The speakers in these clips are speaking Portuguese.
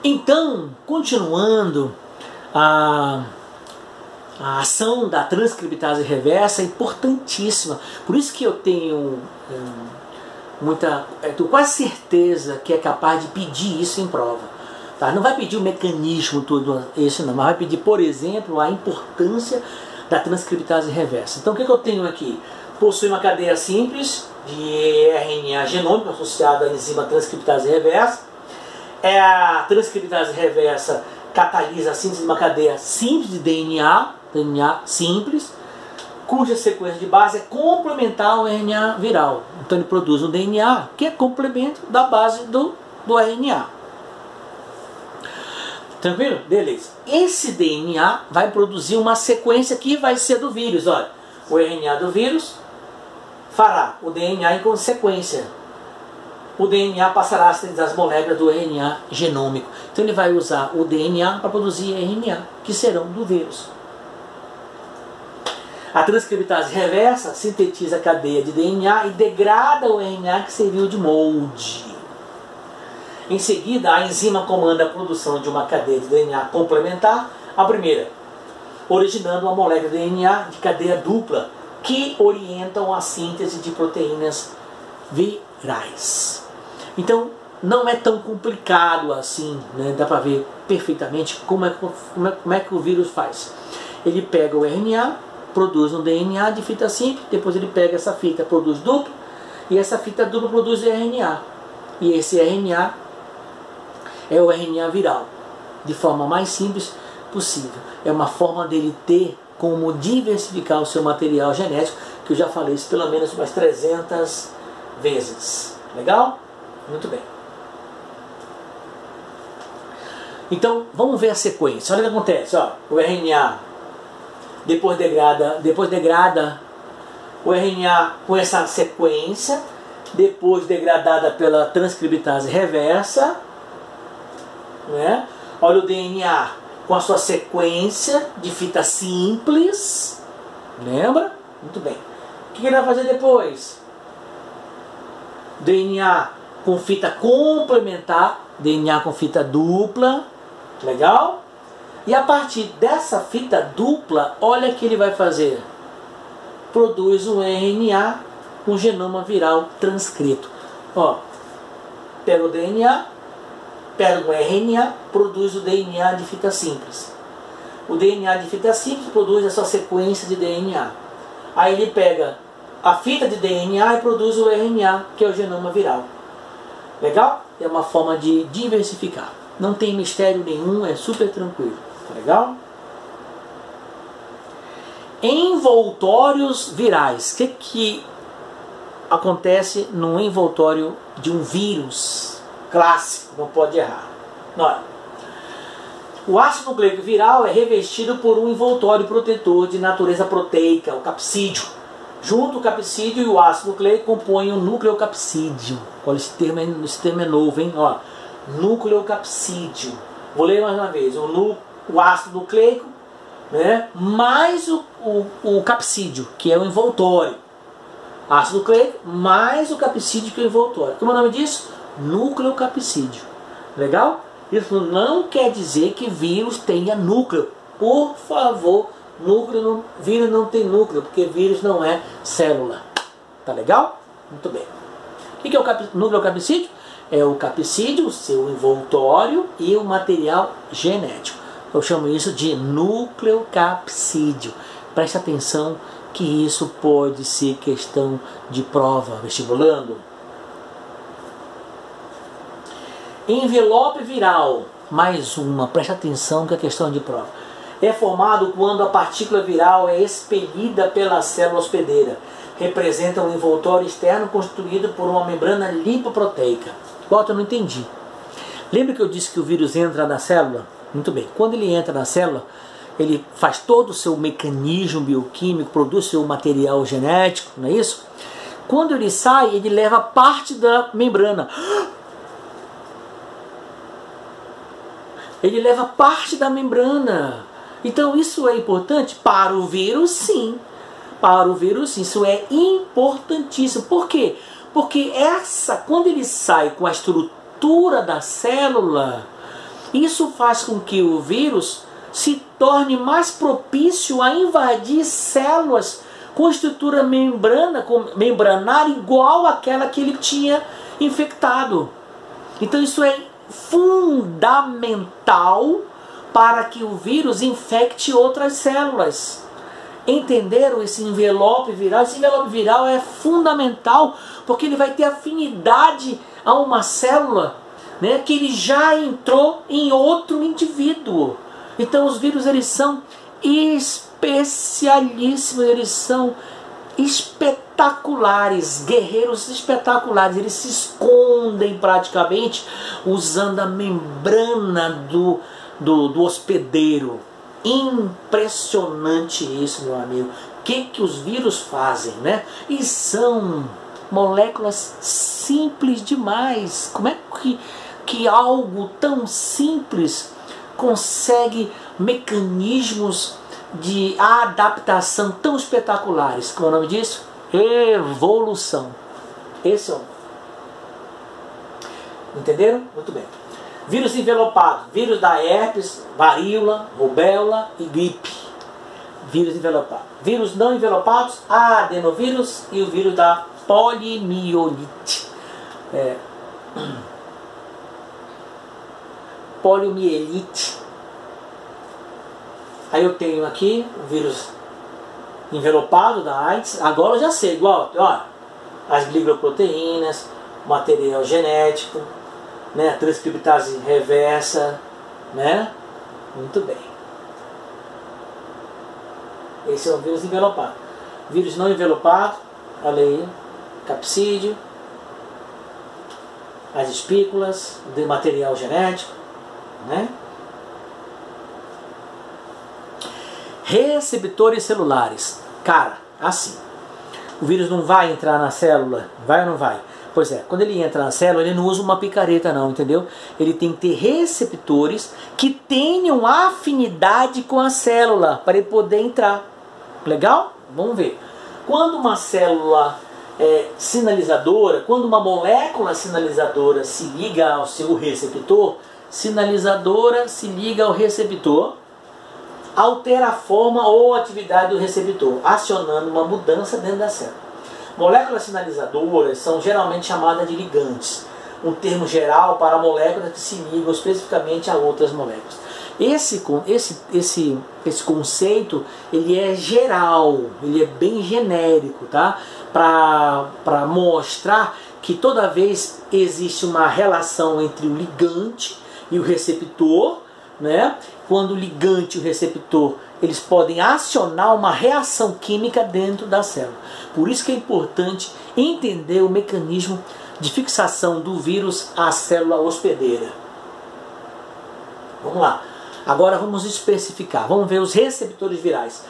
Então, continuando, a ação da transcriptase reversa é importantíssima. Por isso que eu tenho tenho quase certeza que é capaz de pedir isso em prova. Tá? Não vai pedir o mecanismo todo esse não, mas vai pedir, por exemplo, a importância da transcriptase reversa. Então o que eu tenho aqui? Possui uma cadeia simples de RNA genômico associada à enzima transcriptase reversa. A transcriptase reversa catalisa a síntese de uma cadeia simples de DNA simples, cuja sequência de base é complementar ao RNA viral. Então ele produz um DNA que é complemento da base do RNA. Tranquilo? Beleza. Esse DNA vai produzir uma sequência que vai ser do vírus. Olha, o RNA do vírus fará o DNA em consequência. O DNA passará a sintetizar as moléculas do RNA genômico. Então ele vai usar o DNA para produzir RNA, que serão do vírus. A transcriptase reversa sintetiza a cadeia de DNA e degrada o RNA que serviu de molde. Em seguida, a enzima comanda a produção de uma cadeia de DNA complementar, a primeira, originando uma molécula de DNA de cadeia dupla, que orientam a síntese de proteínas virais. Então, não é tão complicado assim, né? Dá para ver perfeitamente como é que o vírus faz. Ele pega o RNA, produz um DNA de fita simples, depois ele pega essa fita, produz duplo, e essa fita dupla produz RNA. E esse RNA é o RNA viral, de forma mais simples possível. É uma forma dele ter como diversificar o seu material genético, que eu já falei isso pelo menos umas 300 vezes. Legal? Muito bem. Então, vamos ver a sequência. Olha o que acontece. Ó, o RNA depois degrada o RNA com essa sequência, depois degradada pela transcriptase reversa, né? Olha o DNA com a sua sequência de fita simples. Lembra? Muito bem. O que ele vai fazer depois? DNA com fita complementar, DNA com fita dupla. Legal? E a partir dessa fita dupla, olha o que ele vai fazer. Produz um RNA, um genoma viral transcrito. Ó, pega o DNA, pega o RNA, produz o DNA de fita simples. O DNA de fita simples produz a sua sequência de DNA. Aí ele pega a fita de DNA e produz o RNA, que é o genoma viral. Legal? É uma forma de diversificar. Não tem mistério nenhum, é super tranquilo. Legal? Envoltórios virais. O que acontece no envoltório de um vírus clássico? Não pode errar. Olha, o ácido nucleico viral é revestido por um envoltório protetor de natureza proteica, o capsídio. Junto o capsídio e o ácido nucleico compõem o nucleocapsídeo. Olha, esse termo é novo, hein? Ó, nucleocapsídeo. Vou ler mais uma vez. O ácido nucleico, né, mais o capsídio, que é o envoltório. Ácido nucleico mais o capsídio, que é o envoltório. Como é o nome disso? Nucleocapsídeo. Legal? Isso não quer dizer que vírus tenha núcleo. Por favor, vírus não tem núcleo, porque vírus não é célula. Tá legal? Muito bem. O que é o nucleocapsídeo? É o capsídio, o seu envoltório e o material genético. Eu chamo isso de nucleocapsídeo. Preste atenção que isso pode ser questão de prova vestibulando. Envelope viral, mais uma, preste atenção que é questão de prova. É formado quando a partícula viral é expelida pela célula hospedeira. Representa um envoltório externo constituído por uma membrana lipoproteica. Volta, eu não entendi. Lembra que eu disse que o vírus entra na célula? Muito bem. Quando ele entra na célula, ele faz todo o seu mecanismo bioquímico, produz seu material genético, não é isso? Quando ele sai, ele leva parte da membrana. Ele leva parte da membrana. Então isso é importante para o vírus, sim. Para o vírus, sim. Isso é importantíssimo. Por quê? Porque quando ele sai com a estrutura da célula, Isso faz com que o vírus se torne mais propício a invadir células com estrutura membranar igual àquela que ele tinha infectado. Então isso é fundamental para que o vírus infecte outras células. Entenderam esse envelope viral? Esse envelope viral é fundamental porque ele vai ter afinidade a uma célula, né, que ele já entrou em outro indivíduo. Então os vírus, eles são especialíssimos, eles são espetaculares, guerreiros espetaculares. Eles se escondem praticamente usando a membrana do hospedeiro. Impressionante isso, meu amigo. O que os vírus fazem, né? E são moléculas simples demais. Como é que algo tão simples consegue mecanismos de adaptação tão espetaculares? Qual é o nome disso? Evolução. Esse é o... Entenderam? Muito bem. Vírus envelopado. Vírus da herpes, varíola, rubéola e gripe. Vírus envelopado. Vírus não envelopados, adenovírus e o vírus da poliomielite. Poliomielite. Aí eu tenho aqui o vírus envelopado da AIDS. Agora eu já sei, igual, ó, as glicoproteínas, material genético, né, a transcriptase reversa, né? Muito bem. Esse é o vírus envelopado. Vírus não envelopado, olha aí, capsídeo, as espículas, de material genético, né? Receptores celulares. Cara, assim, o vírus não vai entrar na célula, vai ou não vai? Pois é, quando ele entra na célula, ele não usa uma picareta não, entendeu? Ele tem que ter receptores que tenham afinidade com a célula para ele poder entrar. Legal? Vamos ver. Quando uma célula sinalizadora, quando uma molécula sinalizadora se liga ao seu receptor, sinalizadora se liga ao receptor, altera a forma ou atividade do receptor, acionando uma mudança dentro da célula. Moléculas sinalizadoras são geralmente chamadas de ligantes, um termo geral para moléculas que se ligam especificamente a outras moléculas. Esse conceito, ele é geral, ele é bem genérico, tá? Para mostrar que toda vez existe uma relação entre o ligante e o receptor, né? Quando o ligante e o receptor, eles podem acionar uma reação química dentro da célula. Por isso que é importante entender o mecanismo de fixação do vírus à célula hospedeira. Vamos lá. Agora vamos especificar. Vamos ver os receptores virais.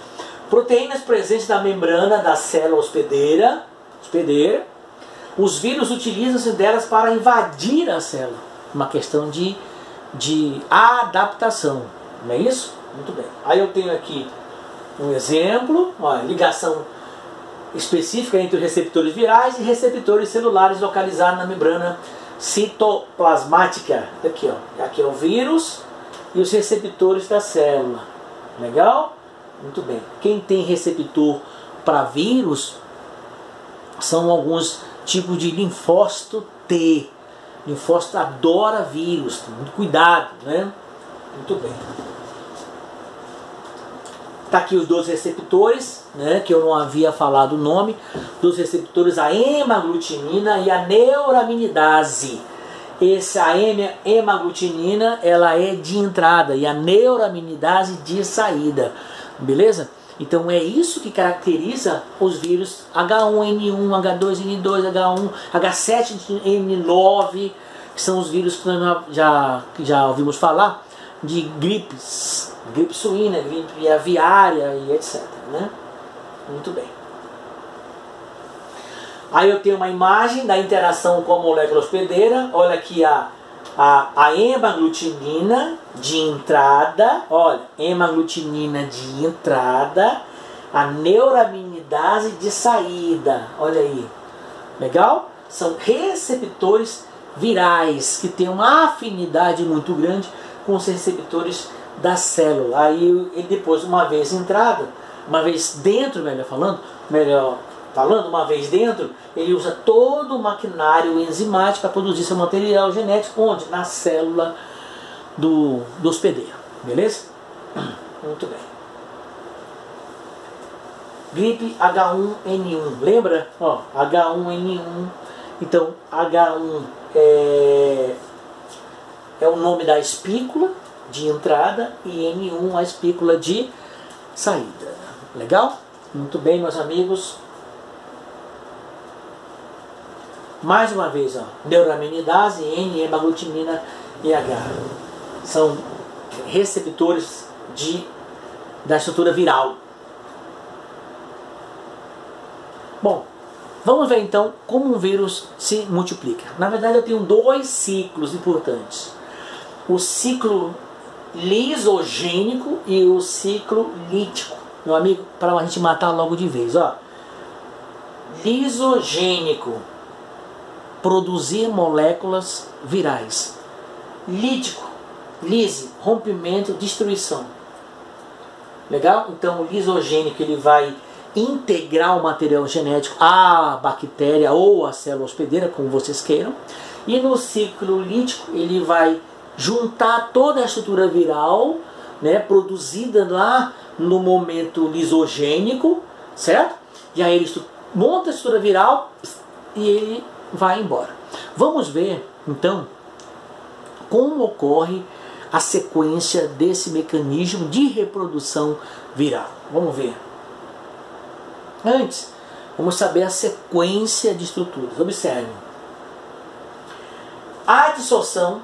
Proteínas presentes na membrana da célula hospedeira. Os vírus utilizam-se delas para invadir a célula. Uma questão de adaptação. Não é isso? Muito bem. Aí eu tenho aqui um exemplo, olha, ligação específica entre os receptores virais e receptores celulares localizados na membrana citoplasmática. Aqui, ó. Aqui é o vírus e os receptores da célula. Legal? Muito bem. Quem tem receptor para vírus são alguns tipos de linfócito T. Linfócito adora vírus. Muito cuidado, né? Muito bem. Está aqui os dois receptores, né, que eu não havia falado o nome, dos receptores, a hemaglutinina e a neuraminidase. A hemaglutinina, ela é de entrada e a neuraminidase de saída. Beleza? Então é isso que caracteriza os vírus H1N1, H2N2, H1, H7N9, que são os vírus que nós já ouvimos falar, de gripes, gripe suína, gripe aviária e etc. Né? Muito bem. Aí eu tenho uma imagem da interação com a molécula hospedeira. Olha aqui a hemaglutinina de entrada. Olha, hemaglutinina de entrada. A neuraminidase de saída. Olha aí. Legal? São receptores virais que têm uma afinidade muito grande com os receptores da célula. Aí ele depois, uma vez entrado, uma vez dentro, uma vez dentro, ele usa todo o maquinário enzimático para produzir seu material genético, onde? Na célula do hospedeiro. Beleza? Muito bem. Gripe H1N1. Lembra? Ó, H1N1. Então, H1 é o nome da espícula de entrada e N1 a espícula de saída. Legal? Muito bem, meus amigos. Mais uma vez, ó, neuraminidase, N, hemaglutinina e H. São receptores da estrutura viral. Bom, vamos ver então como um vírus se multiplica. Na verdade, eu tenho dois ciclos importantes. O ciclo lisogênico e o ciclo lítico. Meu amigo, para a gente matar logo de vez, ó. Lisogênico, produzir moléculas virais. Lítico, lise, rompimento, destruição. Legal? Então o lisogênico ele vai integrar o material genético à bactéria ou à célula hospedeira, como vocês queiram. E no ciclo lítico ele vai juntar toda a estrutura viral, né, produzida lá no momento lisogênico, certo? E aí ele monta a estrutura viral e ele vai embora. Vamos ver então como ocorre a sequência desse mecanismo de reprodução viral. Vamos ver. Antes, vamos saber a sequência de estruturas. Observe. Adsorção,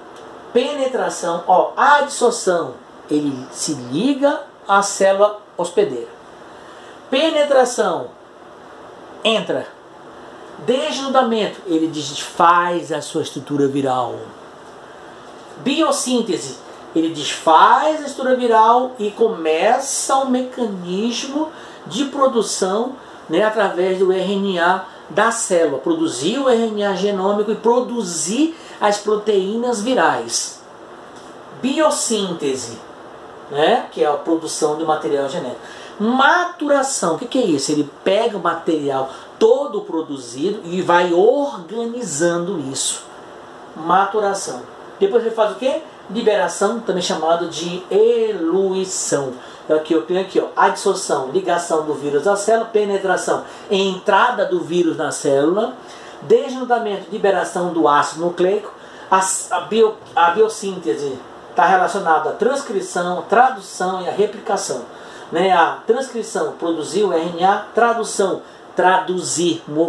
penetração. Ó, a adsorção, ele se liga à célula hospedeira. Penetração, entra. Desnudamento, ele desfaz a sua estrutura viral. Biossíntese, ele desfaz a estrutura viral e começa o mecanismo de produção, né, através do RNA da célula. Produzir o RNA genômico e produzir as proteínas virais. Biossíntese, né, que é a produção do material genético. Maturação, o que é isso? Ele pega o material todo produzido e vai organizando isso. Maturação. Depois ele faz o quê? Liberação, também chamado de eluição. Aqui eu tenho aqui, ó, adsorção, ligação do vírus à célula, penetração, entrada do vírus na célula, desnudamento, liberação do ácido nucleico, a biossíntese está relacionada à transcrição, tradução e à replicação. Né? A transcrição, produzir o RNA, tradução,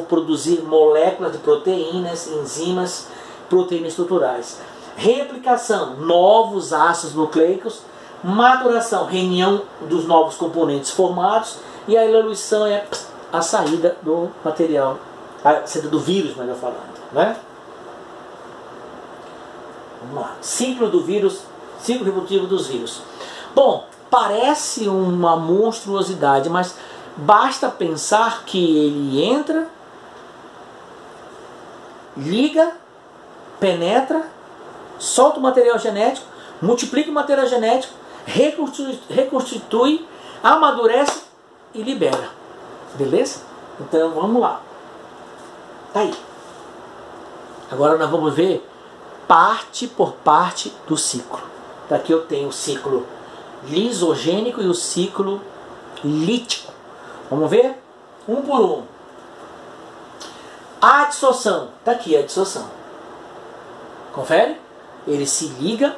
produzir moléculas de proteínas, enzimas, proteínas estruturais. Replicação, novos ácidos nucleicos. Maturação, reunião dos novos componentes formados. E a eluição é a saída do material, a saída do vírus, melhor falando. Né? Vamos lá. Ciclo do vírus, ciclo reprodutivo dos vírus. Bom, parece uma monstruosidade, mas basta pensar que ele entra, liga, penetra, solta o material genético, multiplica o material genético, reconstitui, amadurece e libera. Beleza? Então vamos lá. Tá aí. Agora nós vamos ver parte por parte do ciclo. Daqui eu tenho o ciclo lisogênico e o ciclo lítico. Vamos ver? Um por um. A adsorção. Está aqui a adsorção. Confere? Ele se liga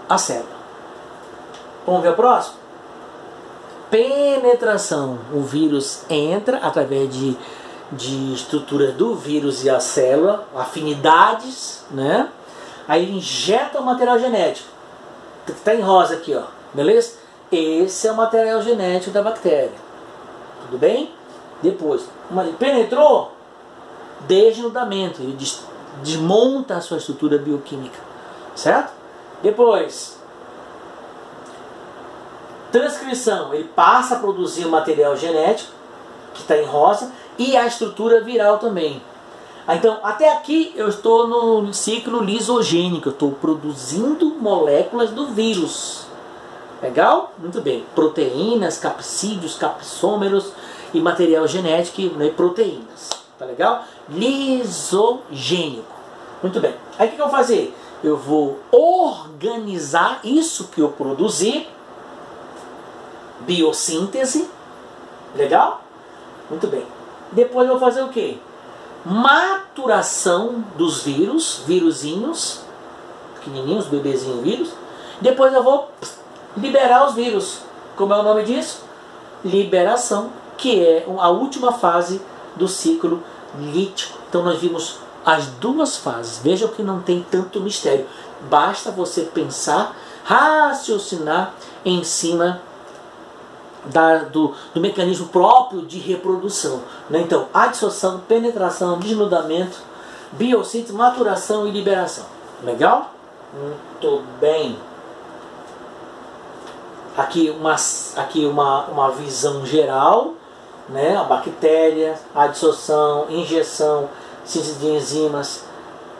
à célula. Vamos ver o próximo? Penetração. O vírus entra através de estrutura do vírus e a célula, afinidades, né? Aí ele injeta o material genético. Está em rosa aqui, ó. Beleza? Esse é o material genético da bactéria. Tudo bem? Depois, ele penetrou, desnudamento. Ele desmonta a sua estrutura bioquímica. Certo? Depois, transcrição. Ele passa a produzir o material genético, que está em rosa, e a estrutura viral também. Então, até aqui eu estou no ciclo lisogênico, eu estou produzindo moléculas do vírus. Legal? Muito bem. Proteínas, capsídeos, capsômeros e material genético, né, proteínas. Tá legal? Lisogênico. Muito bem. Aí o que eu vou fazer? Eu vou organizar isso que eu produzi, biossíntese. Legal? Muito bem. Depois eu vou fazer o quê? Maturação dos vírus, vírusinhos, pequenininhos, bebezinhos vírus. Depois eu vou liberar os vírus. Como é o nome disso? Liberação, que é a última fase do ciclo lítico. Então nós vimos as duas fases. Vejam que não tem tanto mistério. Basta você pensar, raciocinar em cima do mecanismo próprio de reprodução, né? Então, adsorção, penetração, desnudamento, biossíntese, maturação e liberação. Legal? Muito bem. Aqui uma visão geral, né? A bactéria, a adsorção, injeção, síntese de enzimas,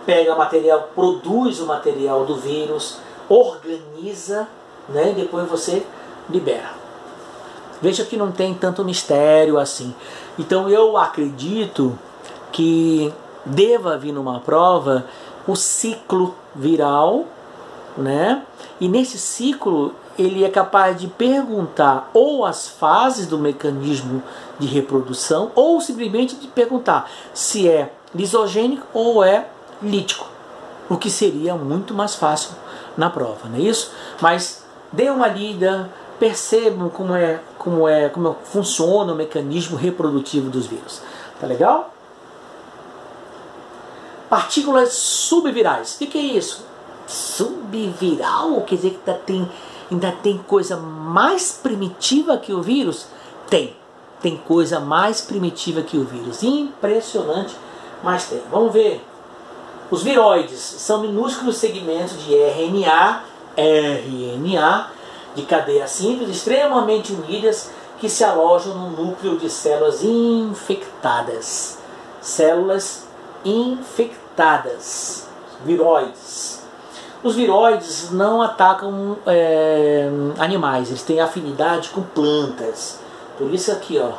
pega material, produz o material do vírus, organiza, né? E depois você libera. Veja que não tem tanto mistério assim. Então eu acredito que deva vir numa prova o ciclo viral, né? E nesse ciclo ele é capaz de perguntar ou as fases do mecanismo de reprodução, ou simplesmente de perguntar se é lisogênico ou é lítico, o que seria muito mais fácil na prova, não é isso? Mas dê uma lida, percebam como funciona o mecanismo reprodutivo dos vírus. Tá legal? Partículas subvirais. O que é isso? Subviral? Quer dizer que ainda tem coisa mais primitiva que o vírus? Tem. Tem coisa mais primitiva que o vírus. Impressionante, mas tem. Vamos ver. Os viroides são minúsculos segmentos de RNA de cadeia simples, extremamente unidas, que se alojam no núcleo de células infectadas. Células infectadas. Viroides. Os viroides não atacam animais, eles têm afinidade com plantas. Por isso aqui, ó,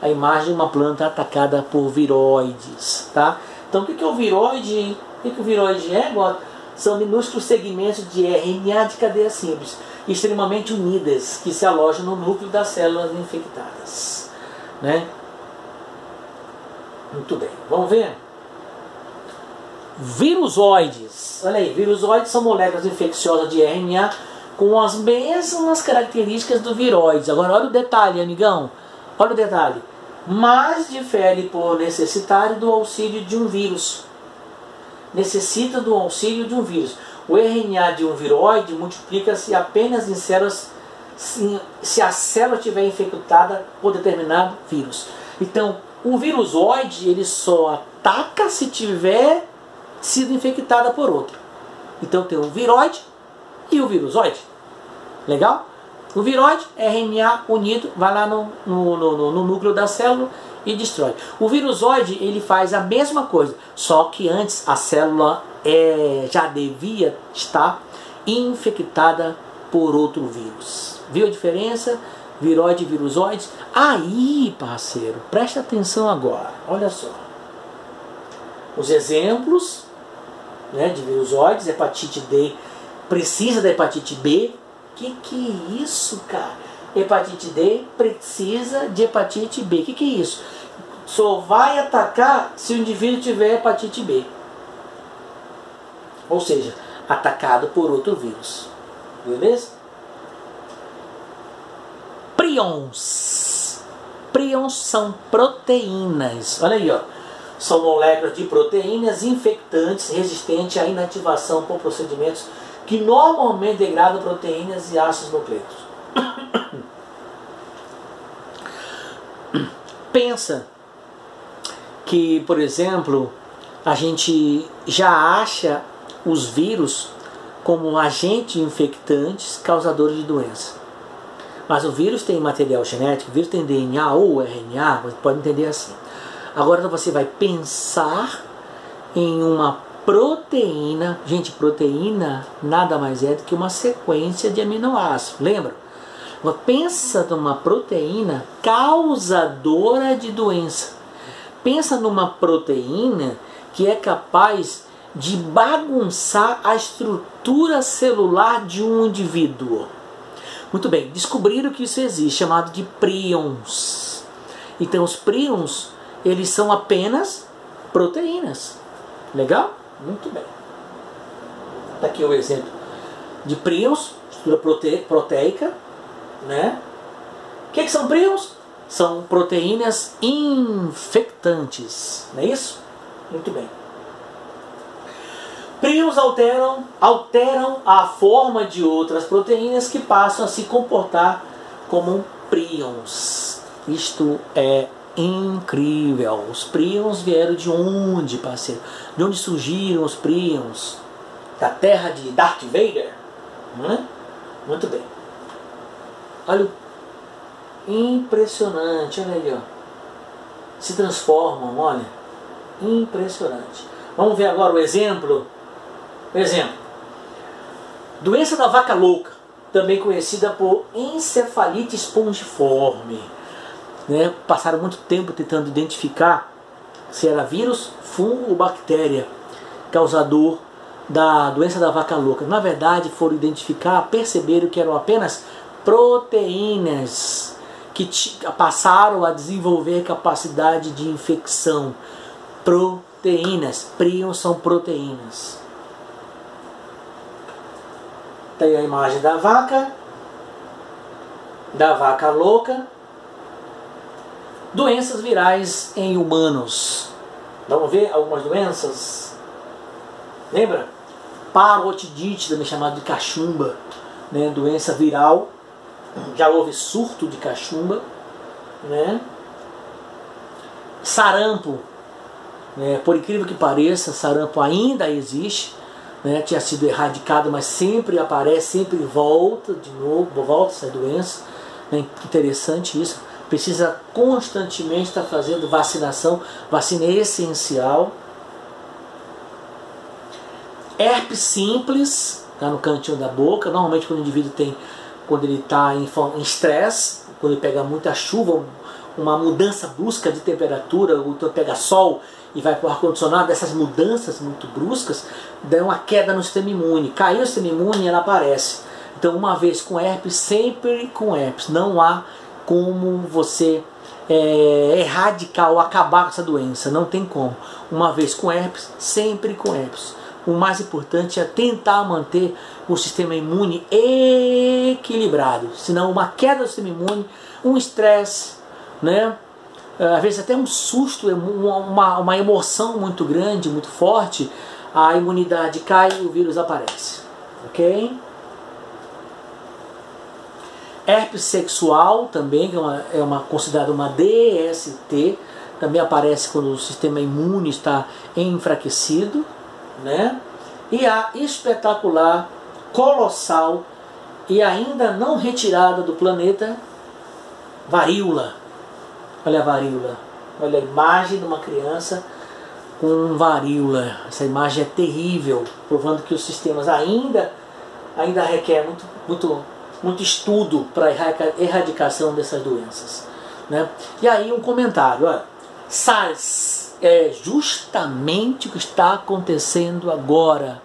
a imagem de uma planta atacada por viroides, tá? Então o que é o viroide? O que o viroide é? São minúsculos segmentos de RNA de cadeia simples, extremamente unidas, que se alojam no núcleo das células infectadas, né? Muito bem, vamos ver? Virusoides. Olha aí, virusoides são moléculas infecciosas de RNA com as mesmas características do viroides. Agora olha o detalhe, amigão. Olha o detalhe. Mas difere por necessitar do auxílio de um vírus. Necessita do auxílio de um vírus. O RNA de um viroide multiplica-se apenas em células se a célula estiver infectada por determinado vírus. Então, o virusoide ele só ataca se tiver sido infectada por outro. Então tem o viroide e o virusoide. Legal? O viroide, RNA unido, vai lá no núcleo da célula e destrói. O virusoide ele faz a mesma coisa, só que antes a célula já devia estar infectada por outro vírus. Viu a diferença? Viroide e virusoides. Aí, parceiro, presta atenção agora. Olha só. Os exemplos, né, de virusoides, hepatite D precisa da hepatite B. Que é isso, cara? Hepatite D precisa de hepatite B. Que é isso? Só vai atacar se o indivíduo tiver hepatite B. Ou seja, atacado por outro vírus. Beleza? Prions. Prions são proteínas. Olha aí, ó. São moléculas de proteínas infectantes resistentes à inativação por procedimentos que normalmente degradam proteínas e ácidos nucleicos. Pensa que, por exemplo, a gente já acha os vírus como agentes infectantes causadores de doença. Mas o vírus tem material genético, o vírus tem DNA ou RNA, você pode entender assim. Agora você vai pensar em uma proteína. Gente, proteína nada mais é do que uma sequência de aminoácidos. Lembra? Agora pensa numa proteína causadora de doença. Pensa numa proteína que é capaz de bagunçar a estrutura celular de um indivíduo. Muito bem, descobriram que isso existe, chamado de príons. Então os príons, eles são apenas proteínas. Legal? Muito bem. Está aqui o exemplo de príons, estrutura proteica, né? O que são príons? São proteínas infectantes, não é isso? Muito bem. Príons alteram a forma de outras proteínas que passam a se comportar como príons. Isto é incrível. Os príons vieram de onde, parceiro? De onde surgiram os príons? Da terra de Darth Vader? Não é? Muito bem. Olha, impressionante, olha aí, ó. Se transformam, olha. Impressionante. Vamos ver agora o exemplo. Exemplo. Doença da vaca louca, também conhecida por encefalite espongiforme. Né? Passaram muito tempo tentando identificar se era vírus, fungo ou bactéria causador da doença da vaca louca. Na verdade, foram identificar, perceberam que eram apenas proteínas que passaram a desenvolver capacidade de infecção. Proteínas. Príons são proteínas. Tem a imagem da vaca louca. Doenças virais em humanos. Vamos ver algumas doenças? Lembra? Parotidite, também chamada de cachumba, né? Doença viral. Já houve surto de cachumba, né? Sarampo, né? Por incrível que pareça, sarampo ainda existe, né? Tinha sido erradicado, mas sempre aparece, sempre volta de novo, volta essa doença, né? Interessante isso. Precisa constantemente estar fazendo vacinação. Vacina é essencial. Herpes simples, tá no cantinho da boca. Normalmente quando o indivíduo tem, quando ele está em estresse, quando ele pega muita chuva, uma mudança brusca de temperatura, ou então pega sol e vai para o ar-condicionado, dessas mudanças muito bruscas, dá uma queda no sistema imune. Caiu o sistema imune e ela aparece. Então uma vez com herpes, sempre com herpes. Não há como você erradicar ou acabar com essa doença. Não tem como. Uma vez com herpes, sempre com herpes. O mais importante é tentar manter o sistema imune equilibrado. Senão uma queda do sistema imune, um estresse, né? Às vezes até um susto, uma emoção muito grande, muito forte, a imunidade cai e o vírus aparece. Ok? Herpes sexual também, que é considerada uma DST, também aparece quando o sistema imune está enfraquecido, né? E a espetacular, colossal e ainda não retirada do planeta, varíola. Olha a varíola, olha a imagem de uma criança com varíola. Essa imagem é terrível, provando que os sistemas ainda requer muito estudo para a erradicação dessas doenças, né? E aí um comentário, olha, SARS é justamente o que está acontecendo agora.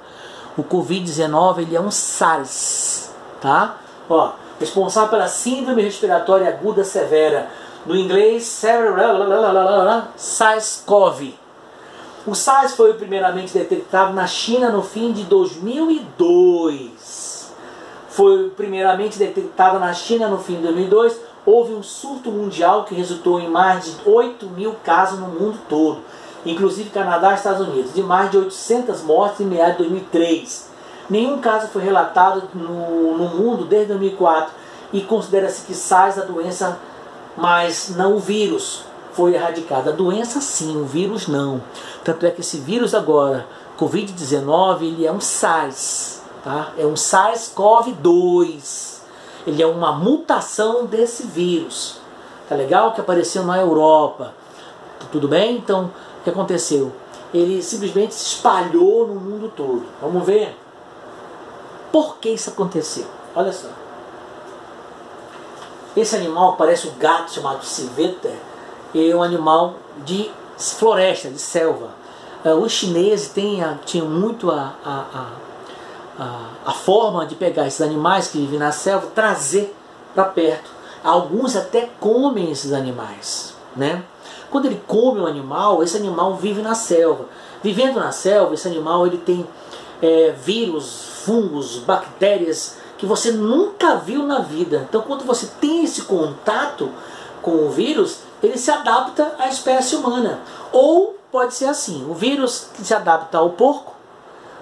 O Covid-19 ele é um SARS, tá? Ó, responsável pela síndrome respiratória aguda severa, no inglês SARS-CoV. O SARS foi primeiramente detectado na China no fim de 2002. Foi primeiramente detectado na China no fim de 2002. Houve um surto mundial que resultou em mais de 8.000 casos no mundo todo, inclusive Canadá e Estados Unidos, de mais de 800 mortes em meados de 2003. Nenhum caso foi relatado no mundo desde 2004 e considera-se que SARS a doença, mas não o vírus, foi erradicado. A doença sim, o vírus não. Tanto é que esse vírus agora, Covid-19, ele é um SARS, tá? É um SARS-CoV-2. Ele é uma mutação desse vírus. Tá legal? Que apareceu na Europa. Tudo bem? Então, o que aconteceu? Ele simplesmente se espalhou no mundo todo. Vamos ver por que isso aconteceu. Olha só. Esse animal parece um gato chamado civeta. É um animal de floresta, de selva. Os chineses tinham muito a forma de pegar esses animais que vivem na selva, trazer para perto. Alguns até comem esses animais, né? Quando ele come um animal, esse animal vive na selva. Vivendo na selva, esse animal ele tem vírus, fungos, bactérias que você nunca viu na vida. Então, quando você tem esse contato com o vírus, ele se adapta à espécie humana. Ou pode ser assim, o vírus que se adapta ao porco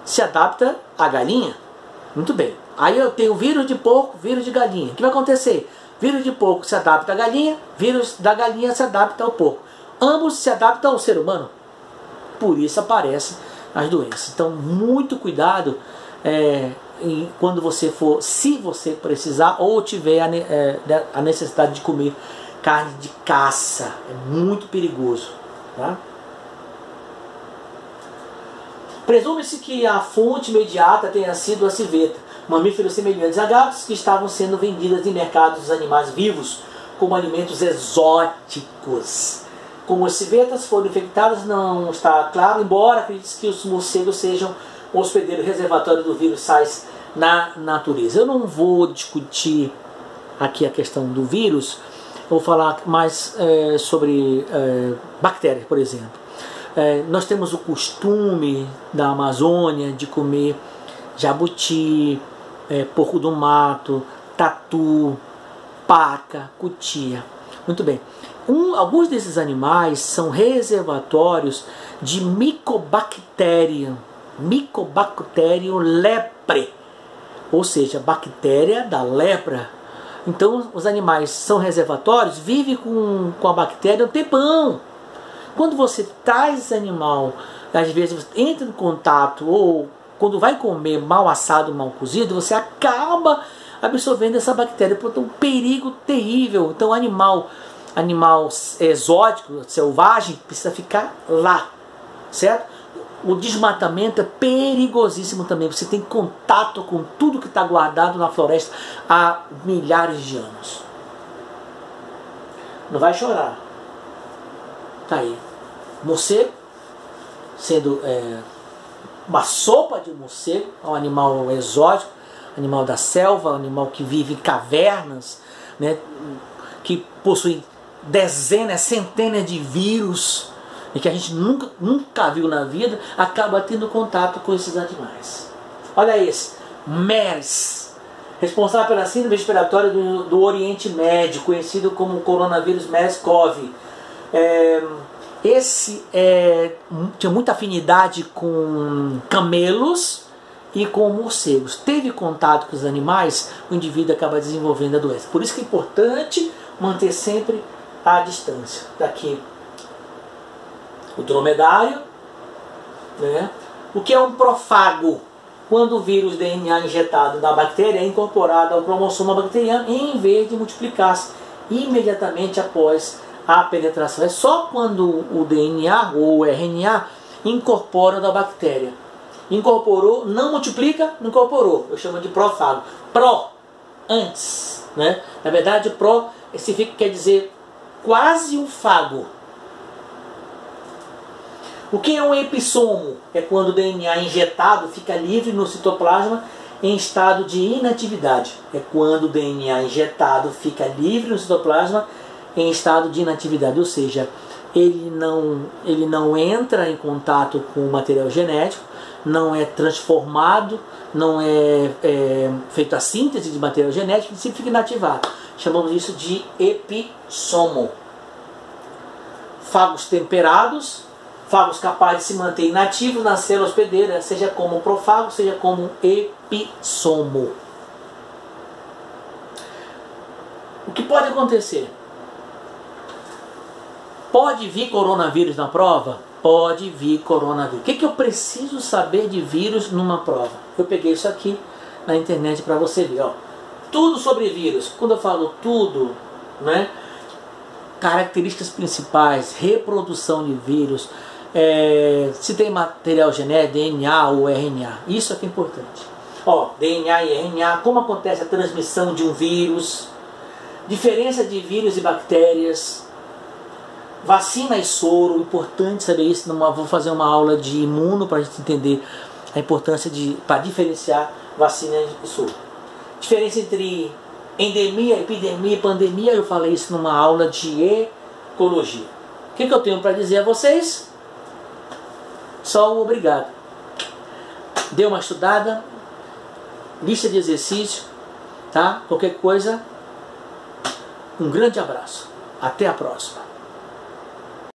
se adapta à galinha. Muito bem. Aí eu tenho vírus de porco, vírus de galinha. O que vai acontecer? Vírus de porco se adapta à galinha, vírus da galinha se adapta ao porco. Ambos se adaptam ao ser humano. Por isso aparecem as doenças. Então, muito cuidado quando você for, se você precisar ou tiver a necessidade de comer carne de caça. É muito perigoso. Tá? Presume-se que a fonte imediata tenha sido a civeta, mamíferos semelhantes a gatos que estavam sendo vendidas em mercados dos animais vivos como alimentos exóticos. Como as civetas foram infectadas não está claro, embora acredite que os morcegos sejam um hospedeiro reservatório do vírus SARS na natureza. Eu não vou discutir aqui a questão do vírus, vou falar mais sobre bactérias, por exemplo. Nós temos o costume da Amazônia de comer jabuti, porco do mato, tatu, paca, cutia. Muito bem. Alguns desses animais são reservatórios de Mycobacterium lepre, ou seja, bactéria da lepra. Então os animais são reservatórios, vivem com a bactéria um tempão. Quando você traz esse animal, às vezes você entra em contato, ou quando vai comer mal assado, mal cozido, você acaba absorvendo essa bactéria. Portanto, um perigo terrível. Então, animal exótico, selvagem, precisa ficar lá, certo? O desmatamento é perigosíssimo também. Você tem contato com tudo que está guardado na floresta há milhares de anos. Não vai chorar. Tá aí. Morcego, sendo uma sopa de morcego, é um animal exótico, animal da selva, um animal que vive em cavernas, né, que possui dezenas, centenas de vírus e que a gente nunca viu na vida, acaba tendo contato com esses animais. Olha esse, MERS, responsável pela síndrome respiratória do Oriente Médio, conhecido como coronavírus MERS-CoV. Esse tinha muita afinidade com camelos e com morcegos. Teve contato com os animais, o indivíduo acaba desenvolvendo a doença. Por isso que é importante manter sempre a distância. Daqui o dromedário, né? O que é um profago? Quando o vírus DNA injetado da bactéria é incorporado ao cromossomo bacteriano em vez de multiplicar-se imediatamente após a penetração. É só quando o DNA ou o RNA incorpora da bactéria. Incorporou, não multiplica, não incorporou. Eu chamo de profago. Pro, antes. Né? Na verdade, pro quer dizer quase um fago. O que é um epissomo? É quando o DNA injetado fica livre no citoplasma em estado de inatividade. É quando o DNA injetado fica livre no citoplasma em estado de inatividade, ou seja, ele não entra em contato com o material genético, não é transformado, não é feita a síntese de material genético, ele fica inativado. Chamamos isso de epissomo. Fagos temperados, fagos capazes de se manter inativos na célula hospedeira, seja como profago, seja como epissomo. O que pode acontecer? Pode vir coronavírus na prova? Pode vir coronavírus. O que eu preciso saber de vírus numa prova? Eu peguei isso aqui na internet para você ver. Ó. Tudo sobre vírus. Quando eu falo tudo, né? características principais, reprodução de vírus, se tem material genético, DNA ou RNA. Isso é que é importante. DNA e RNA, como acontece a transmissão de um vírus, diferença de vírus e bactérias, vacina e soro, importante saber isso. Vou fazer uma aula de imuno para a gente entender a importância para diferenciar vacina e soro. Diferença entre endemia, epidemia e pandemia, eu falei isso numa aula de ecologia. O que eu tenho para dizer a vocês? Só um obrigado. Dê uma estudada, lista de exercício, tá? Qualquer coisa, um grande abraço. Até a próxima.